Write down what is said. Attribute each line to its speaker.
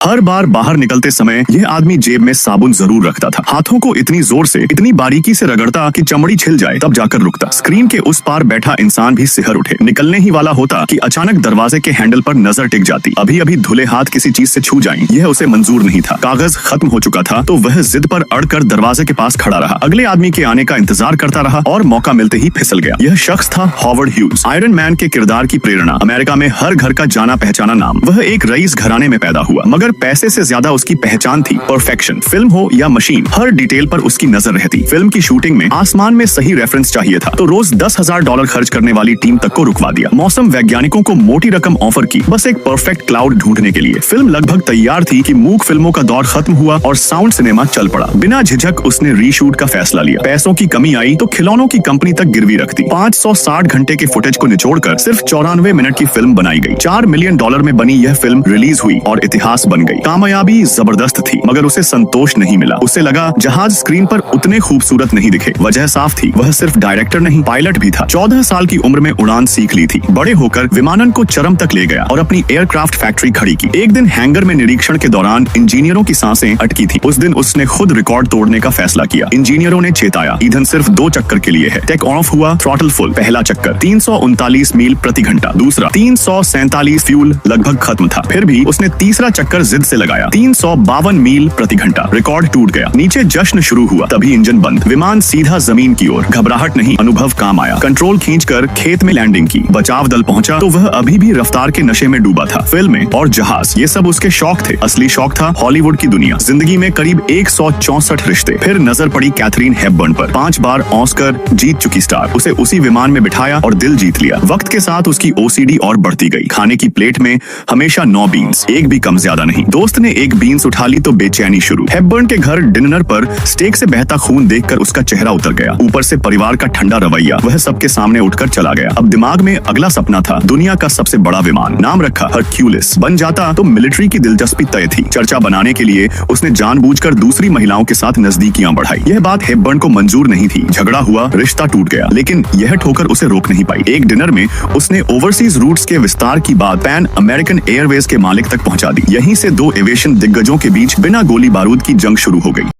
Speaker 1: हर बार बाहर निकलते समय यह आदमी जेब में साबुन जरूर रखता था। हाथों को इतनी जोर से, इतनी बारीकी से रगड़ता कि चमड़ी छिल जाए तब जाकर रुकता। स्क्रीन के उस पार बैठा इंसान भी सिहर उठे। निकलने ही वाला होता कि अचानक दरवाजे के हैंडल पर नजर टिक जाती। अभी अभी धुले हाथ किसी चीज से छू जाएं, यह उसे मंजूर नहीं था। कागज खत्म हो चुका था तो वह जिद पर अड़कर दरवाजे के पास खड़ा रहा। अगले आदमी के आने का इंतजार करता रहा और मौका मिलते ही फिसल गया। यह शख्स था हॉवर्ड ह्यूज, आयरन मैन के किरदार की प्रेरणा, अमेरिका में हर घर का जाना पहचाना नाम। वह एक रईस घराने में पैदा हुआ, मगर पैसे से ज्यादा उसकी पहचान थी परफेक्शन। फिल्म हो या मशीन, हर डिटेल पर उसकी नजर रहती। फिल्म की शूटिंग में आसमान में सही रेफरेंस चाहिए था तो रोज $10,000 खर्च करने वाली टीम तक को रुकवा दिया। मौसम वैज्ञानिकों को मोटी रकम ऑफर की बस एक परफेक्ट क्लाउड ढूंढने के लिए। फिल्म लगभग तैयार थी कि मूक फिल्मों का दौर खत्म हुआ और साउंड सिनेमा चल पड़ा। बिना झिझक उसने रीशूट का फैसला लिया। पैसों की कमी आई तो खिलौनों की कंपनी तक गिरवी रख दी। 560 घंटे के फुटेज को निचोड़कर सिर्फ 94 मिनट की फिल्म बनाई गई। $4 मिलियन में बनी यह फिल्म रिलीज हुई और इतिहास बन गई। कामयाबी जबरदस्त थी मगर उसे संतोष नहीं मिला। उसे लगा जहाज स्क्रीन पर उतने खूबसूरत नहीं दिखे। वजह साफ थी, वह सिर्फ डायरेक्टर नहीं पायलट भी था। 14 साल की उम्र में उड़ान सीख ली थी। बड़े होकर विमानन को चरम तक ले गया और अपनी एयरक्राफ्ट फैक्ट्री खड़ी की। एक दिन हैंगर में निरीक्षण के दौरान इंजीनियरों की सांसें अटकी थी। उस दिन उसने खुद रिकॉर्ड तोड़ने का फैसला किया। इंजीनियरों ने चेताया, ईंधन सिर्फ 2 चक्कर के लिए है। टेक ऑफ हुआ, थ्रॉटल फुल। पहला चक्कर 339 मील प्रति घंटा, दूसरा 347। फ्यूल लगभग खत्म था, फिर भी उसने तीसरा चक्कर जिद से लगाया। 352 मील प्रति घंटा। रिकॉर्ड टूट गया। नीचे जश्न शुरू हुआ, तभी इंजन बंद। विमान सीधा जमीन की ओर। घबराहट नहीं, अनुभव काम आया। कंट्रोल खींचकर खेत में लैंडिंग की। बचाव दल पहुंचा तो वह अभी भी रफ्तार के नशे में डूबा था। फिल्में और जहाज, ये सब उसके शौक थे। असली शौक था हॉलीवुड की दुनिया। जिंदगी में करीब 164 रिश्ते। फिर नजर पड़ी कैथरीन हेपबर्न पर। 5 बार ऑस्कर जीत चुकी स्टार। उसे उसी विमान में बिठाया और दिल जीत लिया। वक्त के साथ उसकी ओसीडी और बढ़ती गई। खाने की प्लेट में हमेशा 9 बीन्स, एक भी कम ज्यादा नहीं। दोस्त ने एक बीन्स उठा ली तो बेचैनी शुरू। हेपबर्न के घर डिनर पर स्टेक से बहता खून देखकर उसका चेहरा उतर गया। ऊपर से परिवार का ठंडा रवैया। वह सबके सामने उठकर चला गया। अब दिमाग में अगला सपना था, दुनिया का सबसे बड़ा विमान। नाम रखा हरक्यूलिस। बन जाता तो मिलिट्री की दिलचस्पी तय थी। चर्चा बनाने के लिए उसने जानबूझकर दूसरी महिलाओं के साथ नजदीकियां बढ़ाई। यह बात हेपबर्न को मंजूर नहीं थी। झगड़ा हुआ, रिश्ता टूट गया, लेकिन यह ठोकर उसे रोक नहीं पाई। एक डिनर में उसने ओवरसीज रूट्स के विस्तार की बात पैन अमेरिकन एयरवेज के मालिक तक पहुंचा दी। यहीं से 2 एविएशन दिग्गजों के बीच बिना गोली बारूद की जंग शुरू हो गई।